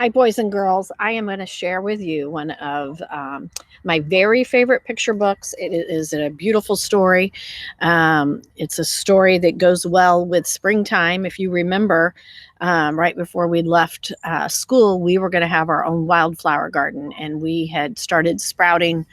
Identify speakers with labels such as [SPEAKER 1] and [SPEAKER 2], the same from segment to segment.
[SPEAKER 1] Hi, boys and girls. I am going to share with you one of my very favorite picture books. It is a beautiful story. It's a story that goes well with springtime. If you remember, right before we left school, we were going to have our own wildflower garden, and we had started sprouting.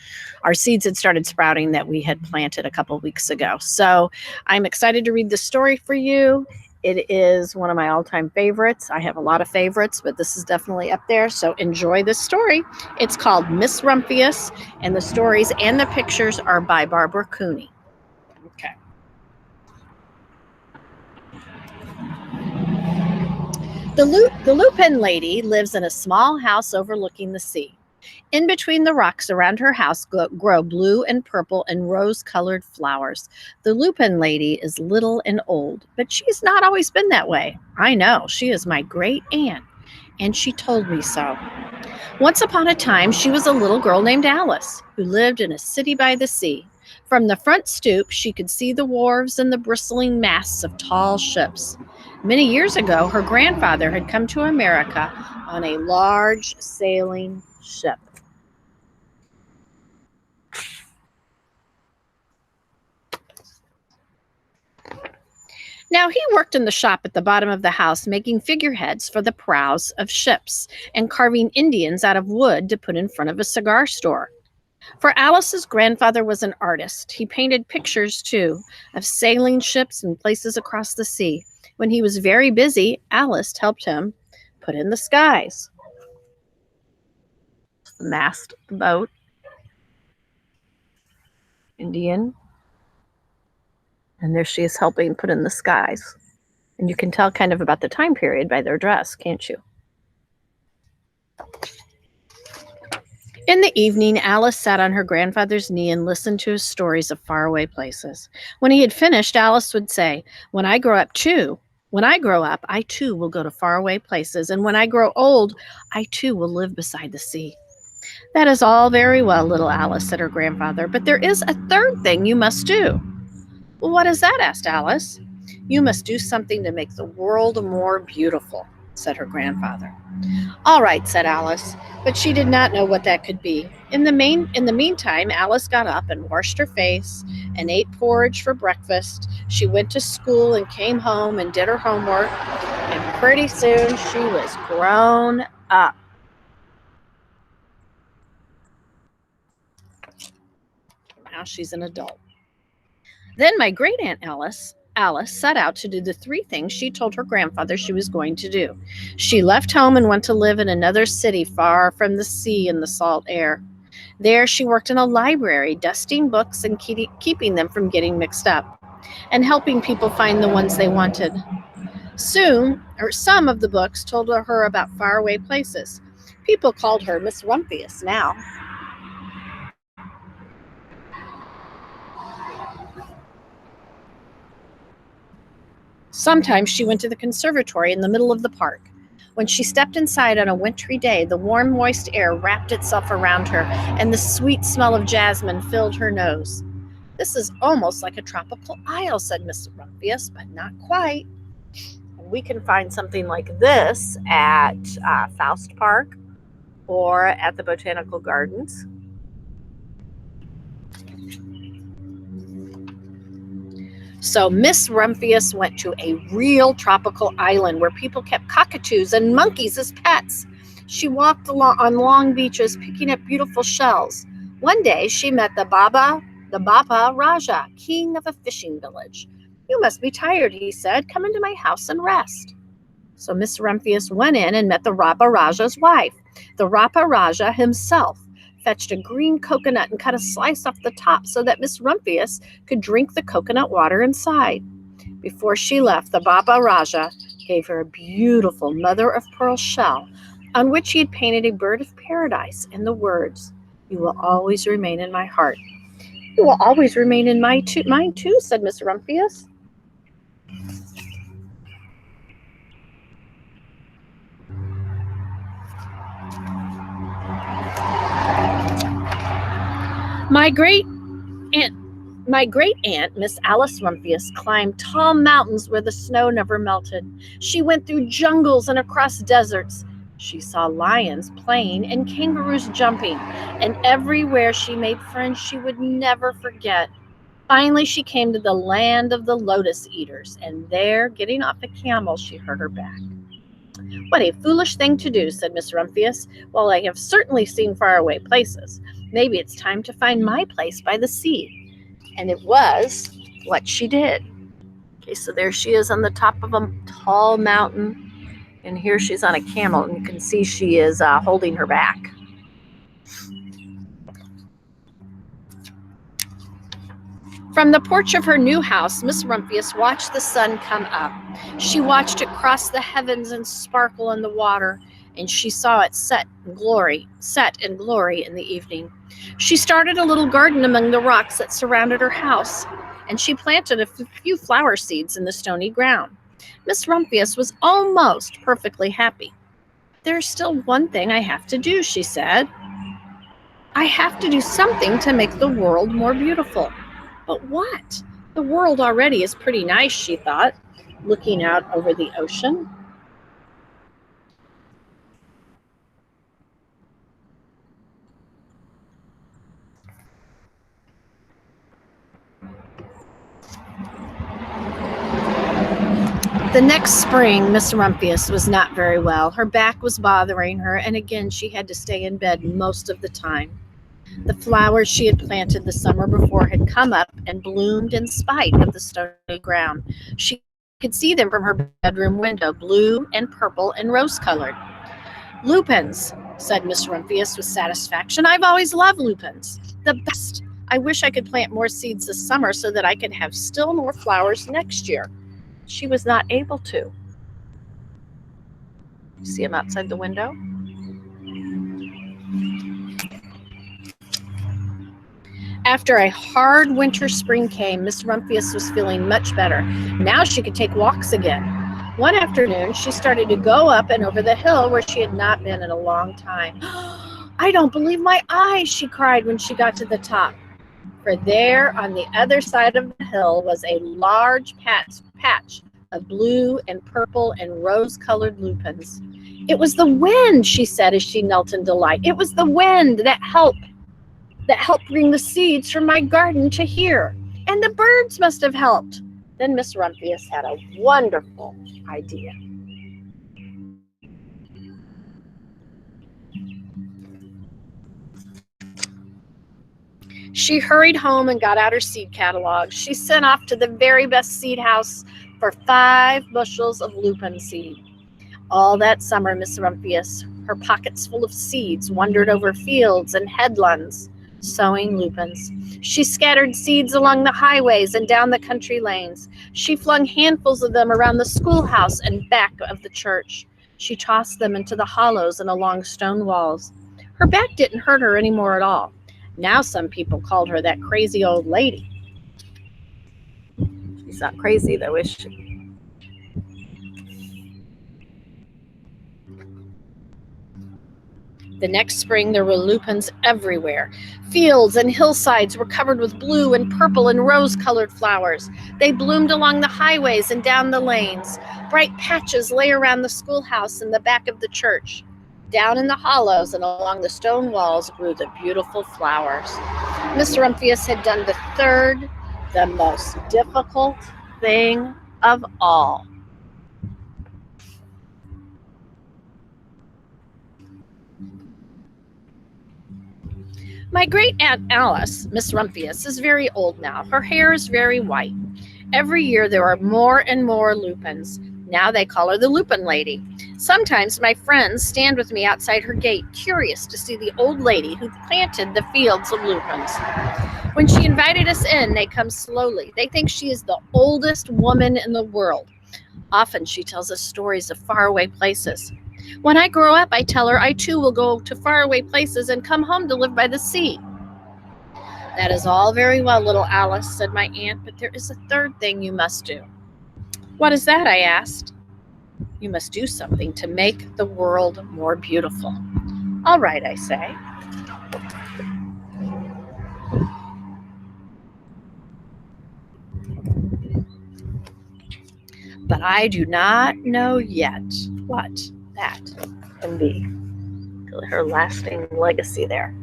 [SPEAKER 1] Our seeds had started sprouting that we had planted a couple weeks ago. So I'm excited to read the story for you. It is one of my all-time favorites. I have a lot of favorites, but this is definitely up there. So enjoy this story. It's called Miss Rumphius, and the stories and the pictures are by Barbara Cooney. Okay. The Lupin lady lives in a small house overlooking the sea. In between the rocks around her house grow blue and purple and rose-colored flowers. The Lupin lady is little and old, but she's not always been that way. I know, she is my great aunt, and she told me so. Once upon a time, she was a little girl named Alice, who lived in a city by the sea. From the front stoop, she could see the wharves and the bristling masts of tall ships. Many years ago, her grandfather had come to America on a large sailing ship. Now, he worked in the shop at the bottom of the house, making figureheads for the prows of ships and carving Indians out of wood to put in front of a cigar store. For Alice's grandfather was an artist. He painted pictures, too, of sailing ships and places across the sea. When he was very busy, Alice helped him put in the skies. The mast, the boat, Indian. And there she is helping put in the skies. And you can tell kind of about the time period by their dress, can't you? In the evening, Alice sat on her grandfather's knee and listened to his stories of faraway places. When he had finished, Alice would say, when I grow up, I too will go to faraway places. And when I grow old, I too will live beside the sea. That is all very well, little Alice, said her grandfather, but there is a third thing you must do. Well, what is that? Asked Alice. You must do something to make the world more beautiful, said her grandfather. All right, said Alice, but she did not know what that could be. In the meantime, Alice got up and washed her face and ate porridge for breakfast. She went to school and came home and did her homework, and pretty soon she was grown up. Now she's an adult. Then my great aunt Alice set out to do the three things she told her grandfather she was going to do. She left home and went to live in another city far from the sea and the salt air. There she worked in a library, dusting books and keeping them from getting mixed up, and helping people find the ones they wanted. Soon, some of the books told her about faraway places. People called her Miss Rumphius now. Sometimes she went to the conservatory in the middle of the park. When she stepped inside on a wintry day, the warm, moist air wrapped itself around her, and the sweet smell of jasmine filled her nose. This is almost like a tropical isle, said Miss Rumphius, but not quite. And we can find something like this at Faust Park or at the Botanical Gardens. So Miss Rumphius went to a real tropical island where people kept cockatoos and monkeys as pets. She walked on long beaches picking up beautiful shells. One day she met the Baba Raja, king of a fishing village. You must be tired, he said. Come into my house and rest. So Miss Rumphius went in and met the Baba Raja's wife. The Baba Raja himself fetched a green coconut and cut a slice off the top so that Miss Rumphius could drink the coconut water inside. Before she left, the Baba Raja gave her a beautiful mother-of-pearl shell on which he had painted a bird of paradise and the words, "You will always remain in my heart." "You will always remain in mine too, said Miss Rumphius. My great aunt, Miss Alice Rumphius, climbed tall mountains where the snow never melted. She went through jungles and across deserts. She saw lions playing and kangaroos jumping, and everywhere she made friends she would never forget. Finally, she came to the land of the lotus eaters, and there, getting off a camel, she hurt her back. "What a foolish thing to do," said Miss Rumphius. "Well, I have certainly seen faraway places. Maybe it's time to find my place by the sea." And it was what she did. Okay, so there she is on the top of a tall mountain, and here she's on a camel, and you can see she is holding her back. From the porch of her new house, Miss Rumphius watched the sun come up. She watched it cross the heavens and sparkle in the water, and she saw it set in glory in the evening. She started a little garden among the rocks that surrounded her house, and she planted a few flower seeds in the stony ground. Miss Rumphius was almost perfectly happy. "There's still one thing I have to do," she said. "I have to do something to make the world more beautiful." But what? The world already is pretty nice, she thought, looking out over the ocean. The next spring, Miss Rumphius was not very well. Her back was bothering her, and again she had to stay in bed most of the time. The flowers she had planted the summer before had come up and bloomed in spite of the stony ground. She could see them from her bedroom window, blue and purple and rose-colored. "Lupins," said Miss Rumphius with satisfaction. "I've always loved lupins. The best. I wish I could plant more seeds this summer so that I could have still more flowers next year." She was not able to. See them outside the window? After a hard winter spring came, Miss Rumphius was feeling much better. Now she could take walks again. One afternoon, she started to go up and over the hill where she had not been in a long time. "I don't believe my eyes," she cried when she got to the top. For there, on the other side of the hill, was a large patch of blue and purple and rose-colored lupins. "It was the wind," she said as she knelt in delight. "It was the wind that helped bring the seeds from my garden to here. And the birds must have helped." Then Miss Rumphius had a wonderful idea. She hurried home and got out her seed catalog. She sent off to the very best seed house for 5 bushels of lupin seed. All that summer, Miss Rumphius, her pockets full of seeds, wandered over fields and headlands, sowing lupins. She scattered seeds along the highways and down the country lanes. She flung handfuls of them around the schoolhouse and back of the church. She tossed them into the hollows and along stone walls. Her back didn't hurt her anymore at all. Now some people called her that crazy old lady. She's not crazy though, is she? The next spring there were lupins everywhere. Fields and hillsides were covered with blue and purple and rose-colored flowers. They bloomed along the highways and down the lanes. Bright patches lay around the schoolhouse and the back of the church. Down in the hollows and along the stone walls grew the beautiful flowers. Miss Rumphius had done the most difficult thing of all. My great-aunt Alice, Miss Rumphius, is very old now. Her hair is very white. Every year there are more and more lupins. Now they call her the Lupin Lady. Sometimes my friends stand with me outside her gate, curious to see the old lady who planted the fields of lupins. When she invited us in, they come slowly. They think she is the oldest woman in the world. Often she tells us stories of faraway places. When I grow up, I tell her I too will go to faraway places and come home to live by the sea. That is all very well, little Alice, said my aunt, but there is a third thing you must do. What is that? I asked. You must do something to make the world more beautiful. All right, I say. But I do not know yet what. that can be. Her lasting legacy there.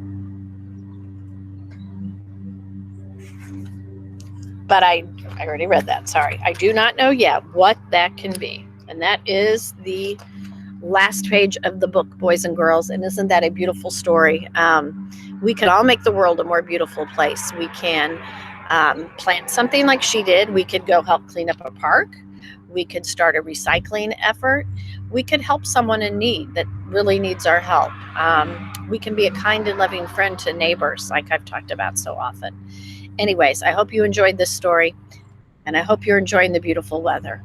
[SPEAKER 1] But I already read that. Sorry. I do not know yet what that can be. And that is the last page of the book, Boys and Girls. And isn't that a beautiful story? We can all make the world a more beautiful place. We can plant something like she did. We could go help clean up a park. We could start a recycling effort. We could help someone in need that really needs our help. We can be a kind and loving friend to neighbors, like I've talked about so often. Anyways, I hope you enjoyed this story, and I hope you're enjoying the beautiful weather.